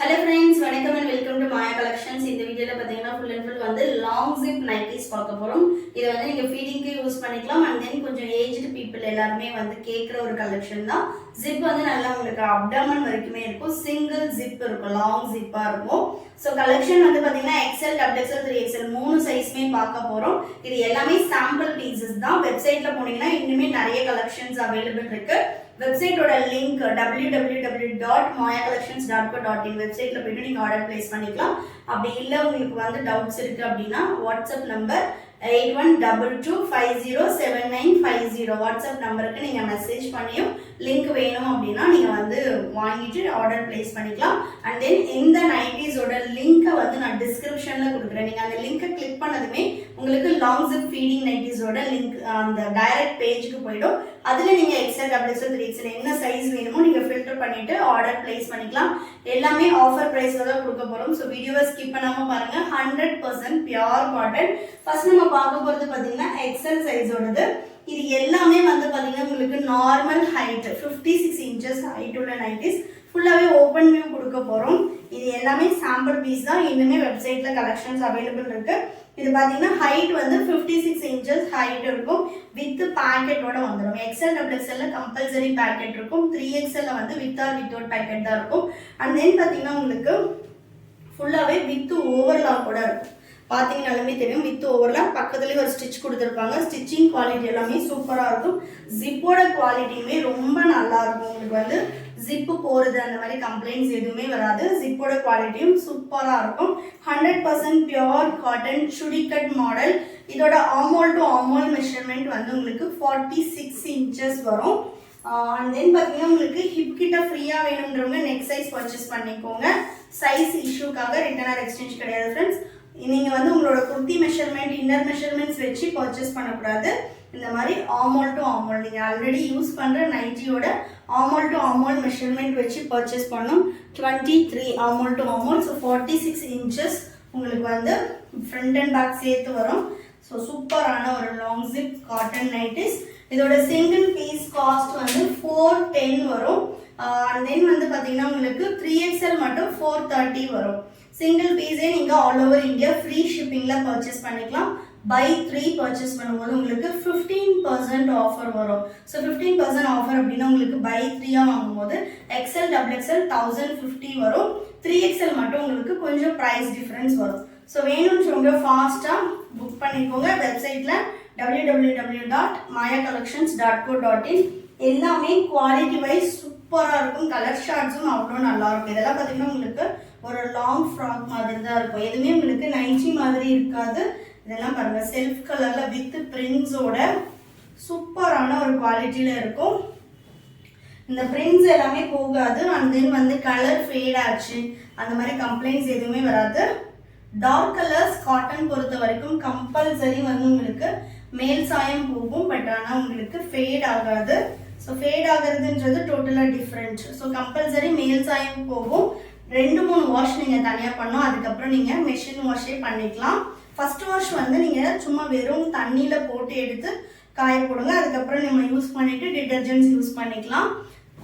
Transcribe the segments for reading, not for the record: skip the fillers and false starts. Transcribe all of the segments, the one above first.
Hello friends, welcome and welcome to Maya Collections. இந்த வீடியோல பாத்தீங்கன்னா full and full வந்து long zip nighties பார்க்க போறோம். இத வந்து நீங்க ஃபீடிங்க்கு யூஸ் பண்ணிக்கலாம் and then கொஞ்சம் aged people எல்லாரும் வந்து கேக்குற ஒரு கலெக்ஷன் தான். zip வந்து நல்லா உங்களுக்கு abdomen வரைக்குமே இருக்கும். single zip இருக்கும், long zip-ஆ இருக்கும். So collection வந்து பாத்தீங்கன்னா XL, XXL, 3XL மூணு சைஸ்மே பார்க்க போறோம். இது எல்லாமே sample pieces தான். வெப்சைட்ல போனீங்கன்னா இன்னுமே நிறைய collections available இருக்கு. வெப்சைட்டோட லிங்க் www.mayacollections.co.in வெப்சைட்ல போயிட்டு நீங்க ஆர்டர் பிளேஸ் பண்ணிக்கலாம். அப்படி இல்ல உங்களுக்கு வந்து டவுட்ஸ் இருக்கு அப்படின்னா வாட்ஸ்அப் நம்பர் 8122507950 வாட்ஸ்அப் நம்பருக்கு நீங்க மெசேஜ் பண்ணியும் லிங்க் வேணும் அப்படின்னா நீங்க வந்து வாங்கிட்டு ஆர்டர் பிளேஸ் பண்ணிக்கலாம். அண்ட் தென் இந்த நைட்டிஸோட லிங்கை வந்து நான் டிஸ்கிரிப்ஷன்ல கொடுக்குறேன். நீங்க அந்த லிங்கை கிளிக் பண்ணதுமே உங்களுக்கு லாங் ஜிப் ஃபீடிங் நைட்டிஸோட லிங்க் அந்த டைரக்ட் பேஜுக்கு போயிடும். அதுல நீங்க XL, XXL, 3XL என்ன சைஸ் வேணுமோ நீங்க ஃபில்டர் பண்ணிட்டு ஆர்டர் பிளேஸ் பண்ணிக்கலாம். எல்லாமே ஆஃபர் பிரைஸ்ல தான் கொடுக்க போறோம். ஸோ வீடியோவை ஸ்கிப் பண்ணாம பாருங்க. 100% பியூர் காட்டன். ஃபர்ஸ்ட் நம்ம பார்க்க போறது பாத்தீங்கன்னா XL சைஸோடது. இது எல்லாமே வந்து பாத்தீங்கன்னா உங்களுக்கு நார்மல் ஹைட் 56 inches ஹைட் உள்ள நைட்டிஸ். ஃபுல்லாவே ஓப்பன் வியூ கொடுக்க போறோம். இது எல்லாமே சாம்பிள் பீஸ் தான். இன்னுமே வெப்சைட்ல கலெக்ஷன்ஸ் அவைலபிள் இருக்கு. இது பாத்தீங்கன்னா ஹைட் வந்து 56 inches ஹைட் இருக்கும். வித் பாக்கெட்டோட வந்துடும். XL, XXL கம்பல்சரி பாக்கெட் இருக்கும். 3XL வந்து வித் ஆர் வித்தவுட் பாக்கெட் தான் இருக்கும். அண்ட் தென் பாத்தீங்கன்னா உங்களுக்கு ஃபுல்லாவே வித் ஓவர்லாக் கூட இருக்கும். பார்த்தீங்கன்னாலுமே தெரியும் வித் ஓவர்லாக். பக்கத்துலேயே ஒரு ஸ்டிச் கொடுத்துருப்பாங்க. ஸ்டிச்சிங் குவாலிட்டி எல்லாமே சூப்பராக இருக்கும். ஜிப்போட குவாலிட்டியுமே ரொம்ப நல்லா இருக்கும். உங்களுக்கு வந்து ஜிப்பு போகிறது அந்த மாதிரி கம்ப்ளைண்ட்ஸ் எதுவுமே வராது. ஜிப்போட குவாலிட்டியும் சூப்பராக இருக்கும். 100% பியூர் காட்டன் சுடிகட் மாடல். இதோட ஆமோல் டு ஆமோல் மெஷர்மெண்ட் வந்து உங்களுக்கு 46 inches வரும். அண்ட் தென் பார்த்தீங்கன்னா உங்களுக்கு ஹிப் கிட்ட ஃப்ரீயாக வேணுன்றவங்க நெக் சைஸ் பர்ச்சேஸ் பண்ணிக்கோங்க. சைஸ் இஷ்யூக்காக ரிட்டர்ன் ஆர் எக்ஸ்சேஞ்ச் கிடையாது ஃப்ரெண்ட்ஸ். நீங்க வந்து உங்களோட குர்த்தி மெஷர்மெண்ட் இன்னர் மெஷர்மெண்ட்ஸ் வச்சு பர்ச்சேஸ் பண்ணக்கூடாது. இந்த மாதிரி ஆமோல் டு ஆமோல் நீங்க ஆல்ரெடி யூஸ் பண்ற நைட்டியோட ஆமோல் டு ஆமோல் மெஷர்மெண்ட் வச்சு பர்ச்சேஸ் பண்ணும். 23 ஆமோல் டு ஆமோல். ஸோ 46 inches உங்களுக்கு வந்து ஃப்ரண்ட் அண்ட் பேக் சேர்த்து வரும். ஸோ சூப்பரான ஒரு லாங் ஜிப் காட்டன் நைட்டிஸ். இதோட சிங்கிள் பீஸ் காஸ்ட் வந்து 410 வரும். அண்ட் தென் வந்து பார்த்தீங்கன்னா உங்களுக்கு 3XL மட்டும் 430 வரும். சிங்கிள் பீஸே நீங்கள் ஆல் ஓவர் இந்தியா ஃப்ரீ ஷிப்பிங்கில் பர்ச்சேஸ் பண்ணிக்கலாம். பை 3 பர்ச்சேஸ் பண்ணும்போது உங்களுக்கு 15% ஆஃபர் வரும். ஸோ 15% ஆஃபர் அப்படின்னா உங்களுக்கு பை 3 வாங்கும்போது XL, XXL 1050 வரும். 3XL மட்டும் உங்களுக்கு கொஞ்சம் ப்ரைஸ் டிஃப்ரென்ஸ் வரும். ஸோ வேணும்னு சொல்லுங்க ஃபாஸ்ட்டாக புக் பண்ணிக்கோங்க. வெப்சைட்டில் www.mayacollections.co.in எல்லாமே குவாலிட்டி வைஸ் சூப்பராக இருக்கும். கலர் ஷார்ட்ஸும் அவ்வளோ நல்லா இருக்கும். இதெல்லாம் பார்த்தீங்கன்னா உங்களுக்கு ஒரு லாங் ஃப்ராக் மாதிரி தான் இருக்கும். எதுவுமே உங்களுக்கு நைட்டி மாதிரி இருக்காது. இதெல்லாம் பாருங்க செல்ஃப் கலர்ல வித் பிரிண்ட்ஸோட சூப்பரான ஒரு குவாலிட்டியில இருக்கும். இந்த பிரிண்ட்ஸ் எல்லாமே போகாது. அண்ட் தென் வந்து கலர் ஃபேட் ஆச்சு அந்த மாதிரி கம்ப்ளைண்ட்ஸ் எதுவுமே வராது. டார்க் கலர்ஸ் காட்டன் பொறுத்த வரைக்கும் கம்பல்சரி வந்து உங்களுக்கு மேல் சாயம் போகும். பட் ஆனால் உங்களுக்கு ஃபேட் ஆகாது. ஸோ ஃபேட் ஆகுறதுன்றது டோட்டலாக டிஃப்ரெண்ட். ஸோ கம்பல்சரி மேல் சாயம் போகும். 2-3 வாஷ் நீங்கள் தனியாக பண்ணோம். அதுக்கப்புறம் நீங்கள் மெஷின் வாஷே பண்ணிக்கலாம். ஃபர்ஸ்ட் வாஷ் வந்து நீங்கள் சும்மா வெறும் தண்ணியில் போட்டு எடுத்து காய போடுங்க. அதுக்கப்புறம் நம்ம யூஸ் பண்ணிவிட்டு டிட்டர்ஜென்ட்ஸ் யூஸ் பண்ணிக்கலாம்.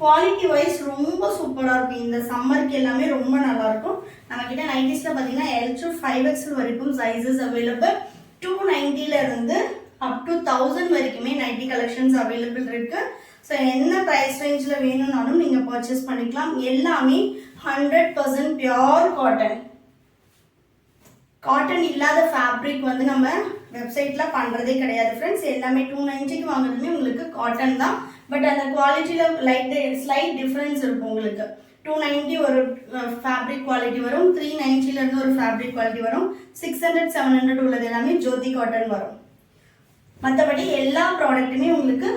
குவாலிட்டி வைஸ் ரொம்ப சூப்பராக இருக்கும். இந்த சம்மருக்கு எல்லாமே ரொம்ப நல்லாயிருக்கும். நம்மக்கிட்ட நைட்டிஸில் பார்த்தீங்கன்னா L to 5XL வரைக்கும் சைஸஸ் அவைலபிள். 290 இருந்து அப் டு 1000 வரைக்குமே நைட்டி கலெக்ஷன்ஸ் அவைலபிள் இருக்கு. ஸோ என்ன ப்ரைஸ் ரேஞ்சில் வேணும்னாலும் நீங்கள் பர்ச்சேஸ் பண்ணிக்கலாம். எல்லாமே 100% பியூர் காட்டன். காட்டன் இல்லாத ஃபேப்ரிக் வந்து நம்ம வெப்சைட்டில் பண்ணுறதே கிடையாது ஃப்ரெண்ட்ஸ். எல்லாமே 290க்கு வாங்குறதுமே உங்களுக்கு காட்டன் தான். பட் அந்த குவாலிட்டியில் ஸ்லைட் டிஃப்ரென்ஸ் இருக்கும். உங்களுக்கு 290 ஒரு ஃபேப்ரிக் குவாலிட்டி வரும். 390 ஒரு ஃபேப்ரிக் குவாலிட்டி வரும். 600, 700 உள்ளது எல்லாமே ஜோதி காட்டன் வரும். மற்றபடி எல்லா ப்ராடக்ட்டுமே உங்களுக்கு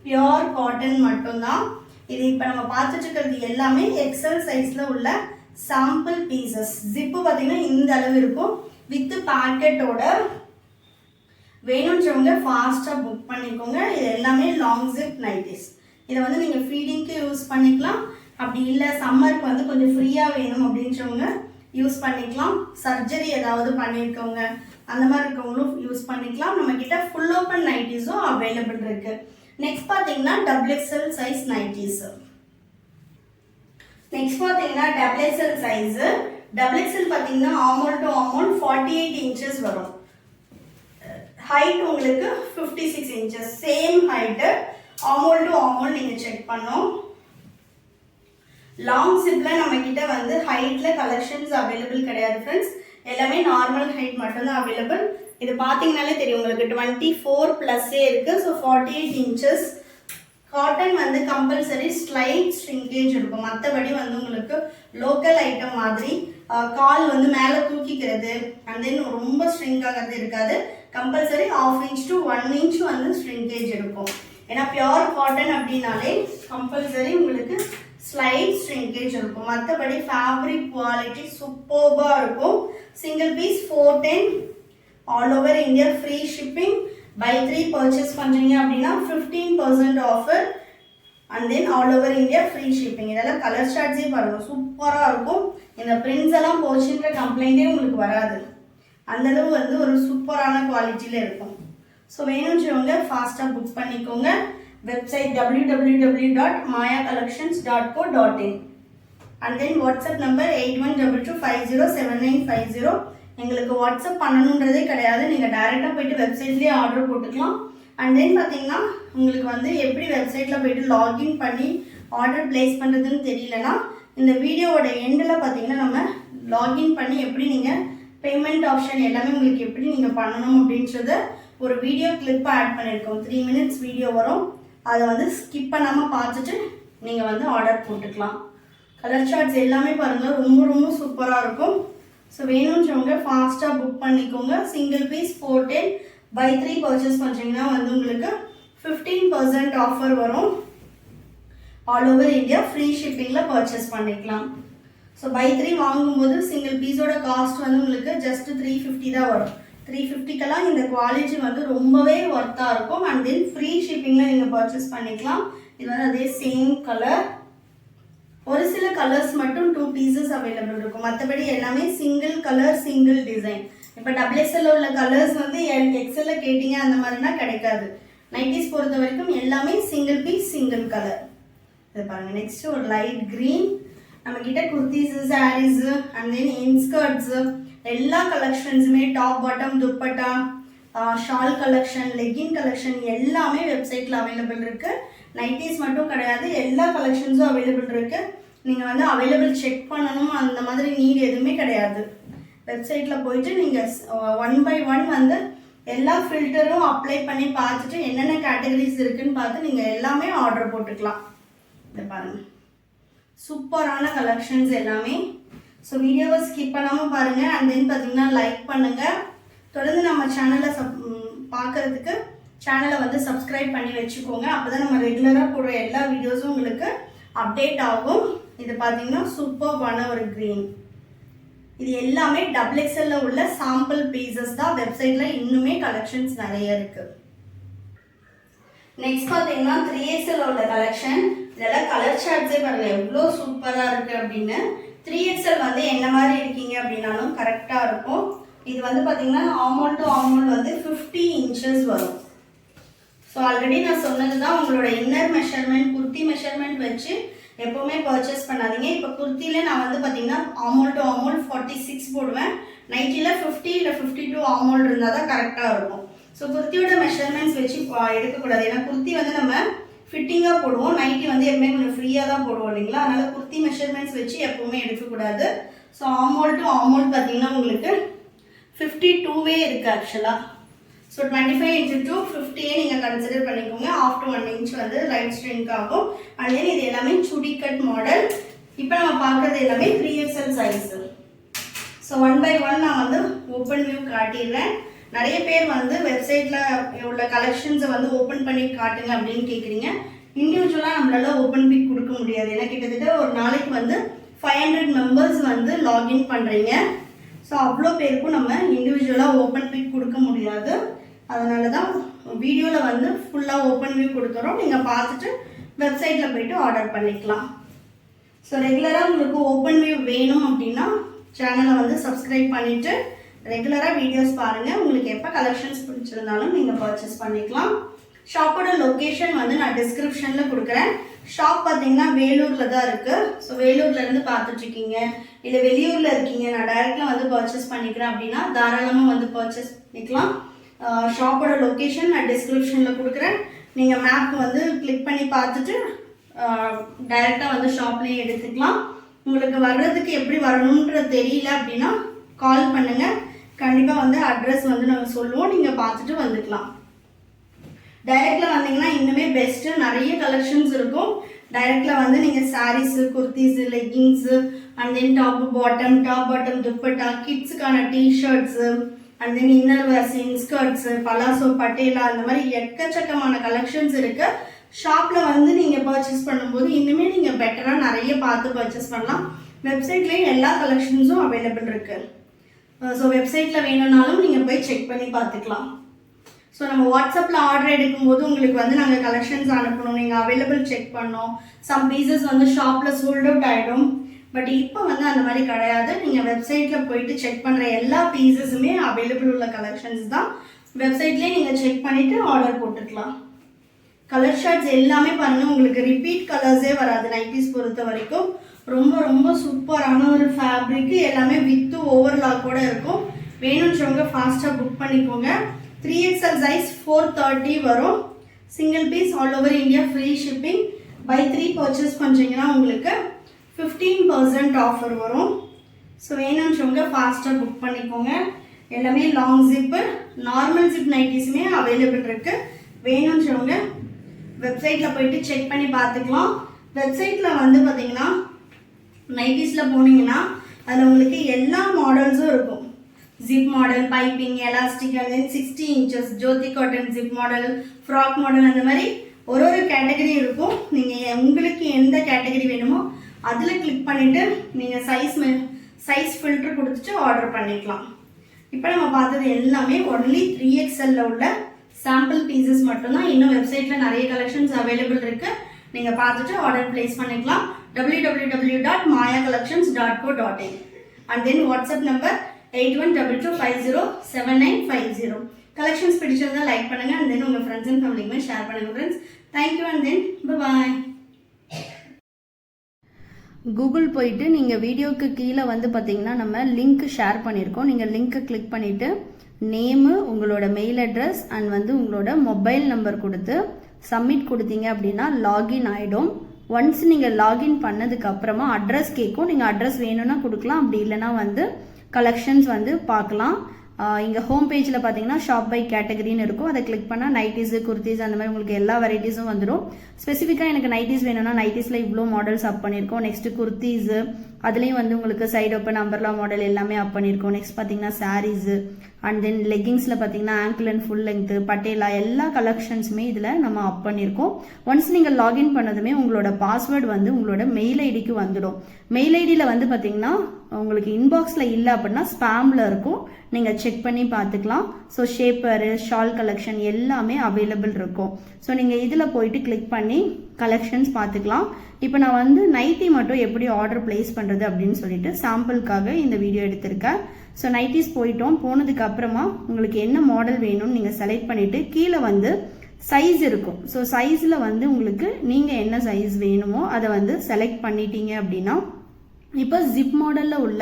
பியூர் காட்டன் மட்டும்தான். இது இப்போ நம்ம பார்த்துட்டு இருக்கிறது எல்லாமே XL சைஸில் உள்ள சாம்பிள் பீசஸ். ஜிப்பு பார்த்தீங்கன்னா இந்த அளவு இருக்கும். வித் பாக்கெட்டோட வேணுன்றவங்க ஃபாஸ்ட்டாக புக் பண்ணிக்கோங்க. இது எல்லாமே லாங் ஜிப் நைட்டிஸ். இதை வந்து நீங்கள் ஃபீடிங்க்கு யூஸ் பண்ணிக்கலாம். அப்படி இல்லை சம்மருக்கு வந்து கொஞ்சம் ஃப்ரீயாக வேணும் அப்படின்றவங்க யூஸ் பண்ணிக்கலாம். சர்ஜரி ஏதாவது பண்ணியிருக்கவங்க அந்த மாதிரி இருக்கவங்களும் யூஸ் பண்ணிக்கலாம். நம்மக்கிட்ட ஃபுல் ஓப்பன் நைட்டிஸும் அவைலபிள் இருக்குது. நெக்ஸ்ட் பார்த்தீங்கன்னா XXL சைஸ் நைட்டிஸ். நெக்ஸ்ட் பார்த்தீங்கன்னா double XL size. Double XL பார்த்தீங்கன்னா ஆர்மல் டு ஆர்மல் 48 இன்ச்சஸ் வரும். ஹைட் உங்களுக்கு 56 inches. Same height armhole to armhole நீங்கள் செக் பண்ணோம். லாங் ஜிப்ல நம்ம கிட்ட வந்து ஹைட்ல கலெக்ஷன்ஸ் அவைலபிள் கிடையாது ஃப்ரெண்ட்ஸ். எல்லாமே நார்மல் ஹைட் மட்டும்தான் அவைலபிள். இது பார்த்தீங்கன்னாலே தெரியும் உங்களுக்கு 24 ப்ளஸ்ஸே இருக்கு. So 48 inches. காட்டன் வந்து கம்பல்சரி ஸ்லைட் ஸ்ட்ரிங்கேஜ் இருக்கும். மற்றபடி வந்து உங்களுக்கு லோக்கல் ஐட்டம் மாதிரி கால் வந்து மேலே தூக்கிக்கிறது அண்ட் தென் ரொம்ப ஸ்ட்ரிங்க் ஆகிறது இருக்காது. கம்பல்சரி 1/2 இன்ச் டு 1 இன்ச் வந்து ஸ்ட்ரிங்கேஜ் இருக்கும். ஏன்னா பியோர் காட்டன் அப்படின்னாலே கம்பல்சரி உங்களுக்கு ஸ்லைட் ஸ்ட்ரிங்கேஜ் இருக்கும். மற்றபடி ஃபேப்ரிக் குவாலிட்டி சூப்பர்பாக இருக்கும். Single piece 410 all over India free shipping. Buy 3 purchase பண்ணுறீங்க அப்படின்னா 15% offer and then all over India free shipping. இதெல்லாம் கலர் ஷார்ட்ஸே பாருங்கள் சூப்பராக இருக்கும். இந்த பிரிண்ட்ஸ் எல்லாம் போச்சுன்ற கம்ப்ளைண்ட்டே உங்களுக்கு வராது. அந்தளவு வந்து ஒரு சூப்பரான குவாலிட்டியில் இருக்கும். ஸோ வேணும்ன்றவங்க ஃபாஸ்ட்டாக புக் பண்ணிக்கோங்க. Website www.mayacollections.co.in and then WhatsApp number 8122507950. எங்களுக்கு வாட்ஸ்அப் பண்ணணுன்றதே கிடையாது. நீங்கள் டைரெக்டாக போய்ட்டு வெப்சைட்லேயே ஆர்டர் போட்டுக்கலாம். அண்ட் தென் பார்த்தீங்கன்னா உங்களுக்கு வந்து எப்படி வெப்சைட்டில் போய்ட்டு லாகின் பண்ணி ஆர்டர் பிளேஸ் பண்ணுறதுன்னு தெரியலனா இந்த வீடியோவோட எண்டில் பார்த்தீங்கன்னா நம்ம லாகின் பண்ணி எப்படி நீங்கள் பேமெண்ட் ஆப்ஷன் எல்லாமே உங்களுக்கு எப்படி நீங்கள் பண்ணணும் அப்படின்றத ஒரு வீடியோ கிளிப் ஆட் பண்ணியிருக்கோம். 3 minutes வீடியோ வரும். அதை வந்து ஸ்கிப் பண்ணாமல் பார்த்துட்டு நீங்கள் வந்து ஆர்டர் போட்டுக்கலாம். கலர் சார்ட்ஸ் எல்லாமே பாருங்கள் ரொம்ப ரொம்ப சூப்பராக இருக்கும். ஸோ வேணுன்றவங்க ஃபாஸ்ட்டாக புக் பண்ணிக்கோங்க. சிங்கிள் பீஸ் 410 பை 3 பர்ச்சேஸ் பண்ணுறீங்கன்னா வந்து உங்களுக்கு 15% ஆஃபர் வரும். ஆல் ஓவர் இந்தியா ஃப்ரீ ஷிப்பிங்கில் பர்ச்சேஸ் பண்ணிக்கலாம். ஸோ பை 3 வாங்கும்போது சிங்கிள் பீஸோட காஸ்ட் வந்து உங்களுக்கு ஜஸ்ட் 350 தான் வரும். 350க்கெல்லாம் இந்த குவாலிட்டி வந்து ரொம்பவே ஒர்த்தாக இருக்கும். அண்ட் தென் ஃப்ரீ ஷிப்பிங்கில் நீங்கள் பர்ச்சேஸ் பண்ணிக்கலாம். இது வந்து அதே சேம் கலர். ஒரு சில கலர்ஸ் மட்டும் 2 பீசஸ் அவைலபிள் இருக்கும். மற்றபடி எல்லாமே சிங்கிள் கலர் சிங்கிள் டிசைன். இப்போ டபுள் எக்ஸ்எல்ல உள்ள கலர்ஸ் வந்து எக்ஸ்எல்ல கேட்டிங்க அந்த மாதிரினா கிடைக்காது. நைட்டிஸ் பொறுத்த வரைக்கும் எல்லாமே சிங்கிள் பீஸ் சிங்கிள் கலர். இது பாருங்கள். நெக்ஸ்ட் ஒரு லைட் க்ரீன். நம்மக்கிட்ட kurtis saris and then inskirts எல்லா கலெக்ஷன்ஸுமே top bottom dupatta shawl collection legging collection எல்லாமே வெப்சைட்டில் அவைலபிள் இருக்குது. நைட்டிஸ் மட்டும் கிடையாது, எல்லா கலெக்ஷன்ஸும் அவைலபிள் இருக்குது. நீங்கள் வந்து அவைலபிள் செக் பண்ணணும் அந்த மாதிரி நீட் எதுவுமே கிடையாது. வெப்சைட்டில் போயிட்டு நீங்கள் 1 by 1 வந்து எல்லா ஃபில்டரும் அப்ளை பண்ணி பார்த்துட்டு என்னென்ன கேட்டகரிஸ் இருக்குதுன்னு பார்த்து நீங்கள் எல்லாமே ஆர்டர் போட்டுக்கலாம். இதை பாருங்கள் சூப்பரான கலெக்ஷன்ஸ் எல்லாமே. ஸோ வீடியோவை ஸ்கிப் பண்ணாமல் பாருங்கள். அண்ட் தென் பார்த்தீங்கன்னா லைக் பண்ணுங்கள். தொடர்ந்து நம்ம சேனலை பார்க்குறதுக்கு சேனலை வந்து சப்ஸ்கிரைப் பண்ணி வச்சுக்கோங்க. அப்போ தான் நம்ம ரெகுலராக போடுற எல்லா வீடியோஸும் உங்களுக்கு அப்டேட் ஆகும். இது பார்த்தீங்கன்னா சூப்பர்பான ஒரு க்ரீன். இது எல்லாமே டபுள் எக்ஸ்எல்ல உள்ள சாம்பிள் பீசஸ் தான். வெப்சைட்டில் இன்னுமே கலெக்ஷன்ஸ் நிறைய இருக்குது. நெக்ஸ்ட் பார்த்தீங்கன்னா 3XL உள்ள கலெக்ஷன். இதெல்லாம் கலர் சார்ட்ஸே பாருங்கள் எவ்வளோ சூப்பராக இருக்குது அப்படின்னு. 3XL வந்து என்ன மாதிரி இருக்கீங்க அப்படின்னாலும் கரெக்டாக இருக்கும். இது வந்து பார்த்தீங்கன்னா ஆர்மல் டு ஆர்மல் வந்து 50 இன்ச்சஸ் வரும். ஸோ ஆல்ரெடி நான் சொன்னது தான், உங்களோட இன்னர் மெஷர்மெண்ட் குர்த்தி மெஷர்மெண்ட் வச்சு எப்போவுமே பர்ச்சேஸ் பண்ணாதீங்க. இப்போ குர்த்தியில் நான் வந்து பார்த்தீங்கன்னா ஆர்மல் டு ஆர்மல் 46 போடுவேன். நைட்டியில் 50 இல்லை 52 ஆர்மல் இருந்தால் தான் கரெக்டாக இருக்கும். ஸோ குர்த்தியோட மெஷர்மெண்ட்ஸ் வச்சு எடுக்கக்கூடாது. ஏன்னா குர்த்தி வந்து நம்ம ஃபிட்டிங்காக போடுவோம், நைட்டி வந்து எப்பவுமே கொஞ்சம் ஃப்ரீயாக தான் போடுவோம் இல்லைங்களா. அதனால் குர்த்தி மெஷர்மெண்ட்ஸ் வச்சு எப்போவுமே எடுக்கக்கூடாது. ஸோ ஆர்மல் டு ஆர்மல் பார்த்தீங்கன்னா உங்களுக்கு 52வே இருக்குது ஆக்சுவலாக. ஸோ 25 into 2 50 நீங்கள் கன்சிடர் பண்ணிக்கோங்க. ஆஃப்டர் 1 inch வந்து லைட் ஸ்ட்ரிங்க் ஆகும். அண்ட் தென் இது எல்லாமே சுடி கட் மாடல். இப்போ நம்ம பார்க்குறது எல்லாமே 3XL சைஸு. ஸோ 1 by 1 நான் வந்து ஓப்பன் வியூ காட்டிடுறேன். நிறைய பேர் வந்து வெப்சைட்டில் உள்ள கலெக்ஷன்ஸை வந்து ஓப்பன் பண்ணி காட்டுங்க அப்படின்னு கேட்குறீங்க. இண்டிவிஜுவலாக நம்மளால ஓப்பன் பிக் கொடுக்க முடியாது. ஏன்னா கிட்டத்தட்ட ஒரு நாளைக்கு வந்து 500 மெம்பர்ஸ் வந்து லாகின் பண்ணுறீங்க. ஸோ அவ்வளோ பேருக்கும் நம்ம இண்டிவிஜுவலாக ஓப்பன் பிக் கொடுக்க முடியாது. அதனால தான் வீடியோவில் வந்து ஃபுல்லாக ஓப்பன் வியூ கொடுத்துறோம். நீங்கள் பார்த்துட்டு வெப்சைட்டில் போய்ட்டு ஆர்டர் பண்ணிக்கலாம். ஸோ ரெகுலராக உங்களுக்கு ஓப்பன் வியூ வேணும் அப்படின்னா சேனலை வந்து சப்ஸ்கிரைப் பண்ணிவிட்டு ரெகுலராக வீடியோஸ் பாருங்கள். உங்களுக்கு எப்போ கலெக்ஷன்ஸ் பிடிச்சிருந்தாலும் நீங்கள் பர்ச்சேஸ் பண்ணிக்கலாம். ஷாப்போட லொக்கேஷன் வந்து நான் டிஸ்கிரிப்ஷனில் கொடுக்குறேன். ஷாப் பார்த்தீங்கன்னா வேலூரில் தான் இருக்குது. ஸோ வேலூர்லேருந்து பார்த்துட்ருக்கீங்க, இல்லை வெளியூரில் இருக்கீங்க, நான் டைரெக்டாக வந்து பர்ச்சேஸ் பண்ணிக்கிறேன் அப்படின்னா தாராளமாக வந்து பர்ச்சேஸ் பண்ணிக்கலாம். ஷாப்போட லொக்கேஷன் நான் டிஸ்கிரிப்ஷனில் கொடுக்குறேன். நீங்கள் மேப் வந்து கிளிக் பண்ணி பார்த்துட்டு டைரெக்டாக வந்து ஷாப்லேயே எடுத்துக்கலாம். உங்களுக்கு வர்றதுக்கு எப்படி வரணுன்றது தெரியல அப்படின்னா கால் பண்ணுங்கள். கண்டிப்பாக வந்து அட்ரஸ் வந்து நாங்கள் சொல்லுவோம், நீங்கள் பார்த்துட்டு வந்துக்கலாம். டைரெக்டில் வந்தீங்கன்னா இன்னுமே பெஸ்ட்டு, நிறைய கலெக்ஷன்ஸ் இருக்கும். டைரெக்டில் வந்து நீங்கள் saris, kurtis, leggings, and then top bottom dupatta, கிட்ஸுக்கான t-shirts, and then inner wears, skirts, palazzo, Patiala, இந்த மாதிரி எக்கச்சக்கமான கலெக்ஷன்ஸ் இருக்குது. ஷாப்பில் வந்து நீங்கள் பர்ச்சேஸ் பண்ணும்போது இன்னுமே நீங்கள் பெட்டராக நிறைய பார்த்து பர்ச்சேஸ் பண்ணலாம். வெப்சைட்லேயும் எல்லா கலெக்ஷன்ஸும் அவைலபிள் இருக்குது. ஸோ வெப்சைட்டில் வேணும்னாலும் நீங்கள் போய் செக் பண்ணி பார்த்துக்கலாம். ஸோ நம்ம வாட்ஸ்அப்பில் ஆர்டர் எடுக்கும்போது உங்களுக்கு வந்து நாங்கள் கலெக்ஷன்ஸ் அனுப்பணும், நீங்கள் அவைலபிள் செக் பண்ணோம். சம் பீசஸ் வந்து ஷாப்பில் சோல்ட் அவுட் ஆகிடும். பட் இப்போ வந்து அந்த மாதிரி கிடையாது. நீங்கள் வெப்சைட்டில் போயிட்டு செக் பண்ணுற எல்லா பீசஸுமே அவைலபிள் உள்ள கலெக்ஷன்ஸ் தான். வெப்சைட்லேயே நீங்கள் செக் பண்ணிவிட்டு ஆர்டர் போட்டுக்கலாம். கலர் ஷர்ட்ஸ் எல்லாமே பாருங்கள், உங்களுக்கு ரிப்பீட் கலர்ஸே வராது. நைட்டிஸ் பொறுத்த வரைக்கும் ரொம்ப ரொம்ப சூப்பரான ஒரு ஃபேப்ரிக்கு, எல்லாமே வித்து ஓவர்லாக்கோடு இருக்கும். வேணுன்றவங்க ஃபாஸ்ட்டாக புக் பண்ணிக்கோங்க. 3XL சைஸ் 430 வரும். Single piece all over India free shipping. Buy 3 purchase பண்ணுறீங்கன்னா உங்களுக்கு 15% ஆஃபர் வரும். ஸோ வேணுன்றவங்க ஃபாஸ்ட்டாக புக் பண்ணிக்கோங்க. எல்லாமே லாங் ஜிப்பு, நார்மல் ஜிப் நைட்டிஸுமே அவைலபிள் இருக்குது. வேணுன்றவங்க வெப்சைட்டில் போயிட்டு செக் பண்ணி பார்த்துக்கலாம். வெப்சைட்டில் வந்து பார்த்தீங்கன்னா நைட்டிஸில் போனீங்கன்னா அதில் உங்களுக்கு எல்லா மாடல்ஸும் இருக்கும். Zip model, piping, elastic, and then 60 inches Jyoti cotton zip model, frock model, அந்த மாதிரி ஒரு கேட்டகரி இருக்கும். நீங்கள் உங்களுக்கு எந்த கேட்டகரி வேணுமோ அதில் கிளிக் பண்ணிவிட்டு நீங்கள் சைஸ் ஃபில்டர் கொடுத்துட்டு ஆர்டர் பண்ணிக்கலாம். இப்போ நம்ம பார்த்தது எல்லாமே ஒன்லி 3XL உள்ள சாம்பிள் பீசஸ் மட்டும்தான். இன்னும் வெப்சைட்டில் நிறைய கலெக்ஷன்ஸ் அவைலபிள் இருக்குது. நீங்கள் பார்த்துட்டு ஆர்டர் பிளேஸ் பண்ணிக்கலாம். www.mayacollections.co.in and then WhatsApp number 8122507950. Collections பிடிச்சிருந்தா லைக் பண்ணுங்கள், அண்ட் தென் உங்கள் ஃப்ரெண்ட்ஸ் அண்ட் ஃபேமிலிக்குமே ஷேர் பண்ணுங்கள் friends. Thank you and then bye. Google போயிட்டு நீங்கள் வீடியோக்கு கீழே வந்து பார்த்தீங்கன்னா நம்ம லிங்க் ஷேர் பண்ணியிருக்கோம். நீங்கள் லிங்க்கை கிளிக் பண்ணிவிட்டு நேமு, உங்களோட மெயில் அட்ரஸ் அண்ட் வந்து உங்களோட மொபைல் நம்பர் கொடுத்து சப்மிட் கொடுத்தீங்க அப்படின்னா லாகின் ஆகிடும். ஒன்ஸ் நீங்கள் லாகின் பண்ணதுக்கு அப்புறமா அட்ரஸ் கேட்கும். நீங்கள் அட்ரஸ் வேணும்னா கொடுக்கலாம், அப்படி இல்லைனா வந்து கலெக்ஷன்ஸ் வந்து பார்க்கலாம். இங்கே ஹோம் பேஜில் பார்த்தீங்கன்னா ஷாப் பை கேட்டகரின்னு இருக்கும். அதை கிளிக் பண்ணால் நைட்டிஸு, குர்த்திஸ், அந்த மாதிரி உங்களுக்கு எல்லா வெரைட்டிஸும் வந்துடும். ஸ்பெசிஃபிக்காக எனக்கு நைட்டிஸ் வேணும்னா நைட்டிஸில் இவ்வளோ மாடல்ஸ் அப் பண்ணியிருக்கோம். நெக்ஸ்ட்டு குர்த்திஸு, அதுலேயும் வந்து உங்களுக்கு சைடு ஓப்பன் அம்பர்லா மாடல் எல்லாமே அப் பண்ணியிருக்கோம். நெக்ஸ்ட் பார்த்தீங்கன்னா சாரீஸு, அண்ட் தென் லெக்கிங்ஸில் பார்த்தீங்கன்னா angle and full length, patella, எல்லா கலெக்ஷன்ஸுமே இதில் நம்ம அப் பண்ணியிருக்கோம். ஒன்ஸ் நீங்கள் லாகின் பண்ணதுமே உங்களோட பாஸ்வேர்டு வந்து உங்களோட மெயில் ஐடிக்கு வந்துடும். மெயில் ஐடியில் வந்து பார்த்தீங்கன்னா உங்களுக்கு இன்பாக்ஸில் இல்லை அப்படின்னா ஸ்பேமில் இருக்கும். நீங்கள் செக் பண்ணி பார்த்துக்கலாம். ஸோ ஷேப்பரு, ஷால் கலெக்ஷன் எல்லாமே அவைலபிள் இருக்கும். ஸோ நீங்கள் இதில் போயிட்டு கிளிக் பண்ணி கலெக்ஷன்ஸ் பார்த்துக்கலாம். இப்போ நான் வந்து நைட்டி மட்டும் எப்படி ஆர்டர் பிளேஸ் பண்ணுறது அப்படின்னு சொல்லிட்டு சாம்பிளுக்காக இந்த வீடியோ எடுத்திருக்கேன். ஸோ நைட்டிஸ் போனதுக்கு அப்புறமா உங்களுக்கு என்ன மாடல் வேணும்னு நீங்கள் செலக்ட் பண்ணிவிட்டு கீழே வந்து சைஸ் இருக்கும். ஸோ சைஸில் வந்து உங்களுக்கு நீங்கள் என்ன சைஸ் வேணுமோ அதை வந்து செலக்ட் பண்ணிட்டீங்க அப்படின்னா இப்போ ஜிப் மாடலில் உள்ள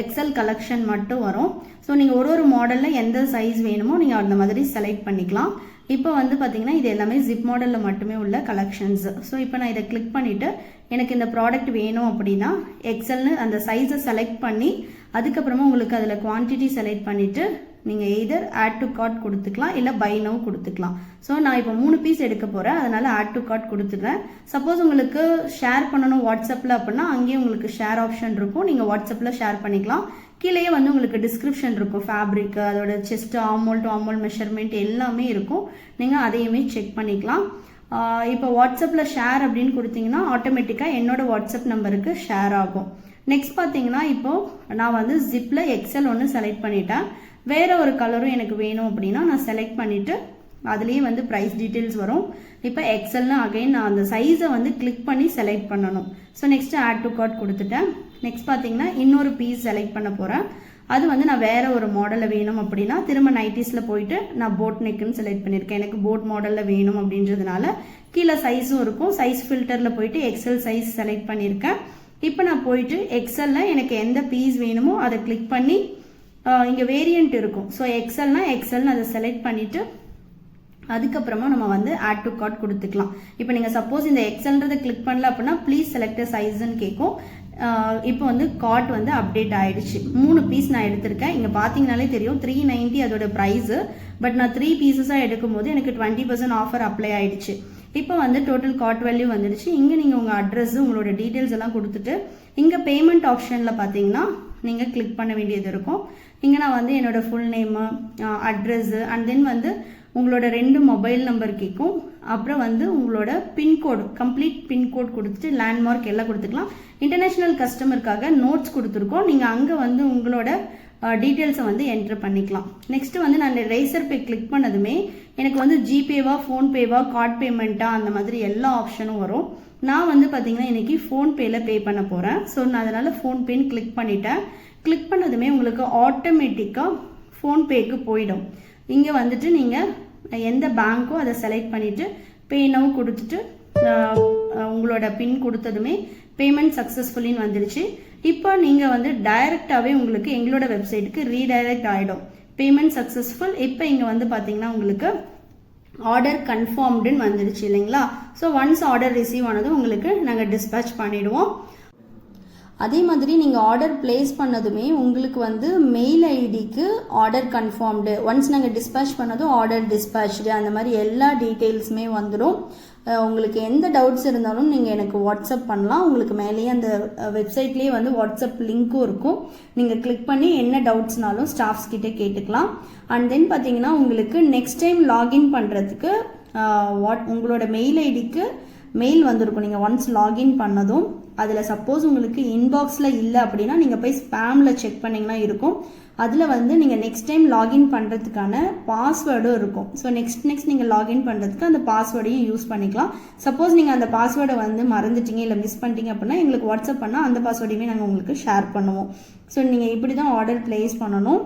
எக்ஸல் கலெக்ஷன் மட்டும் வரும். ஸோ நீங்கள் ஒரு மாடலில் எந்த சைஸ் வேணுமோ நீங்கள் அந்த மாதிரி செலக்ட் பண்ணிக்கலாம். இப்போ வந்து பார்த்தீங்கன்னா இது எல்லாமே ஜிப் மாடலில் மட்டுமே உள்ள கலெக்ஷன்ஸ். ஸோ இப்போ நான் இதை கிளிக் பண்ணிவிட்டு எனக்கு இந்த ப்ராடக்ட் வேணும் அப்படின்னா எக்ஸல்னு அந்த சைஸை செலக்ட் பண்ணி அதுக்கப்புறமா உங்களுக்கு அதில் குவான்டிட்டி செலக்ட் பண்ணிவிட்டு நீங்கள் எய்தர் ஆட் டு கார்ட் கொடுத்துக்கலாம், இல்லை பை நவ் கொடுத்துக்கலாம். ஸோ நான் இப்போ 3 பீஸ் எடுக்க போகிறேன், அதனால் ஆட் டு கார்ட் கொடுத்துக்கிறேன். சப்போஸ் உங்களுக்கு ஷேர் பண்ணணும் வாட்ஸ்அப்பில் அப்படின்னா அங்கேயும் உங்களுக்கு ஷேர் ஆப்ஷன் இருக்கும். நீங்கள் வாட்ஸ்அப்பில் ஷேர் பண்ணிக்கலாம். கீழேயே வந்து உங்களுக்கு டிஸ்கிரிப்ஷன் இருக்கும். ஃபேப்ரிக், அதோட செஸ்ட், ஆமோல் டு ஆமோல் மெஷர்மெண்ட் எல்லாமே இருக்கும். நீங்கள் அதையுமே செக் பண்ணிக்கலாம். இப்போ வாட்ஸ்அப்பில் ஷேர் அப்படின்னு கொடுத்தீங்கன்னா ஆட்டோமேட்டிக்காக என்னோட வாட்ஸ்அப் நம்பருக்கு ஷேர் ஆகும். நெக்ஸ்ட் பார்த்தீங்கன்னா இப்போது நான் வந்து ஜிப்பில் எக்ஸல் ஒன்று செலக்ட் பண்ணிட்டேன். வேறு ஒரு கலரும் எனக்கு வேணும் அப்படின்னா நான் செலக்ட் பண்ணிவிட்டு அதுலேயே வந்து ப்ரைஸ் டீட்டெயில்ஸ் வரும். இப்போ எக்ஸல்னு அகைன் நான் அந்த சைஸை வந்து கிளிக் பண்ணி செலக்ட் பண்ணணும். So next add to cart கொடுத்துட்டேன். நெக்ஸ்ட் பார்த்தீங்கன்னா இன்னொரு பீஸ் செலக்ட் பண்ண போகிறேன். அது வந்து நான் வேற ஒரு மாடலில் வேணும் அப்படின்னா திரும்ப நைட்டிஸில் போயிட்டு நான் போட் நெக்குன்னு செலக்ட் பண்ணியிருக்கேன். எனக்கு போட் மாடலில் வேணும் அப்படின்றதுனால கீழே சைஸும் இருக்கும். சைஸ் ஃபில்டரில் போயிட்டு எக்ஸல் சைஸ் செலக்ட் பண்ணியிருக்கேன். இப்போ நான் போயிட்டு எக்ஸலில் எனக்கு எந்த பீஸ் வேணுமோ அதை கிளிக் பண்ணி இங்கே வேரியண்ட் இருக்கும். ஸோ எக்ஸல்னா எக்ஸல்னு அதை செலக்ட் பண்ணிவிட்டு அதுக்கப்புறமா நம்ம வந்து ஆட் டு கார்ட் கொடுத்துக்கலாம். இப்போ நீங்கள் சப்போஸ் இந்த எக்ஸல்ன்றதை கிளிக் பண்ணல அப்படின்னா ப்ளீஸ் செலக்ட் சைஸ்ன்னு கேட்கும். இப்போ வந்து கார்ட் வந்து அப்டேட் ஆயிடுச்சு. 3 பீஸ் நான் எடுத்திருக்கேன். இங்கே பார்த்தீங்கனாலே தெரியும் 390 அதோட ப்ரைஸு. பட் நான் 3 பீசஸாக எடுக்கும்போது எனக்கு 20% ஆஃபர் அப்ளை ஆயிடுச்சு. இப்போ வந்து டோட்டல் கார்ட் வேல்யூ வந்துடுச்சு. இங்கே நீங்கள் உங்கள் அட்ரஸ் உங்களோட டீட்டெயில்ஸ் எல்லாம் கொடுத்துட்டு இங்கே பேமெண்ட் ஆப்ஷனில் பார்த்தீங்கன்னா நீங்கள் கிளிக் பண்ண வேண்டியது இருக்கும். இங்கே நான் வந்து என்னோட full name, address and then வந்து உங்களோட 2 மொபைல் நம்பர் கேட்கும். அப்புறம் வந்து உங்களோட பின்கோடு, கம்ப்ளீட் பின்கோட் கொடுத்துட்டு லேண்ட்மார்க் எல்லாம் கொடுத்துக்கலாம். இன்டர்நேஷ்னல் கஸ்டமருக்காக நோட்ஸ் கொடுத்துருக்கோம். நீங்கள் அங்கே வந்து உங்களோட டீட்டெயில்ஸை வந்து என்ட்ரு பண்ணிக்கலாம். நெக்ஸ்ட் வந்து நான் ரேசர் பே கிளிக் பண்ணதுமே எனக்கு வந்து ஜிபேவா, ஃபோன்பேவா, கார்ட் பேமெண்ட்டா அந்த மாதிரி எல்லா ஆப்ஷனும் வரும். நான் வந்து பார்த்தீங்கன்னா இன்னைக்கு ஃபோன்பேயில் பே பண்ண போகிறேன். ஸோ நான் அதனால் ஃபோன்பேன்னு கிளிக் பண்ணிட்டேன். கிளிக் பண்ணதுமே உங்களுக்கு ஆட்டோமேட்டிக்காக ஃபோன்பேக்கு போயிடும். இங்கே வந்துட்டு நீங்கள் எந்த பேங்க்கோ அதை செலக்ட் பண்ணிவிட்டு பே நவ் கொடுத்துட்டு உங்களோட பின் கொடுத்ததுமே பேமெண்ட் சக்ஸஸ்ஃபுல்லின்னு வந்துடுச்சு. இப்போ நீங்கள் வந்து டைரெக்டாகவே உங்களுக்கு எங்களோட வெப்சைட்டுக்கு ரீடைரக்ட் ஆகிடும். Payment successful. இப்போ இங்கே வந்து பார்த்தீங்கன்னா உங்களுக்கு ஆர்டர் கன்ஃபார்ம்டுன்னு வந்துடுச்சு இல்லைங்களா? ஸோ ஒன்ஸ் ஆர்டர் ரிசீவ் ஆனதும் உங்களுக்கு நாங்கள் டிஸ்பேச் பண்ணிவிடுவோம். அதே மாதிரி நீங்கள் ஆர்டர் பிளேஸ் பண்ணதுமே உங்களுக்கு வந்து மெயில் ஐடிக்கு ஆர்டர் கன்ஃபார்ம்டு, ஒன்ஸ் நாங்கள் டிஸ்பேச் பண்ணதும் ஆர்டர் டிஸ்பேச்டு, அந்த மாதிரி எல்லா டீட்டெயில்ஸுமே வந்துடும். உங்களுக்கு எந்த டவுட்ஸ் இருந்தாலும் நீங்கள் எனக்கு வாட்ஸ்அப் பண்ணலாம். உங்களுக்கு மேலேயே அந்த வெப்சைட்லேயே வந்து வாட்ஸ்அப் லிங்க்கும் இருக்கும். நீங்கள் கிளிக் பண்ணி என்ன டவுட்ஸ்னாலும் ஸ்டாஃப்ஸ் கிட்டே கேட்டுக்கலாம். அண்ட் தென் பார்த்தீங்கன்னா உங்களுக்கு நெக்ஸ்ட் டைம் லாகின் பண்ணுறதுக்கு உங்களோட மெயில் ஐடிக்கு மெயில் வந்திருக்கும். நீங்கள் ஒன்ஸ் லாகின் பண்ணதும் அதில் சப்போஸ் உங்களுக்கு இன்பாக்ஸில் இல்லை அப்படின்னா நீங்கள் போய் ஸ்பேமில் செக் பண்ணிங்கன்னா இருக்கும். அதில் வந்து நீங்கள் நெக்ஸ்ட் டைம் லாகின் பண்ணுறதுக்கான பாஸ்வேர்டும் இருக்கும். ஸோ நெக்ஸ்ட் நீங்கள் லாகின் பண்ணுறதுக்கு அந்த பாஸ்வேர்டையும் யூஸ் பண்ணிக்கலாம். சப்போஸ் நீங்கள் அந்த பாஸ்வேர்டை வந்து மறந்துட்டீங்க இல்லை மிஸ் பண்ணிட்டீங்க அப்படின்னா எங்களுக்கு வாட்ஸ்அப் பண்ணால் அந்த பாஸ்வேர்டையுமே நாங்கள் உங்களுக்கு ஷேர் பண்ணுவோம். ஸோ நீங்கள் இப்படி தான் ஆர்டர் பிளேஸ் பண்ணணும்.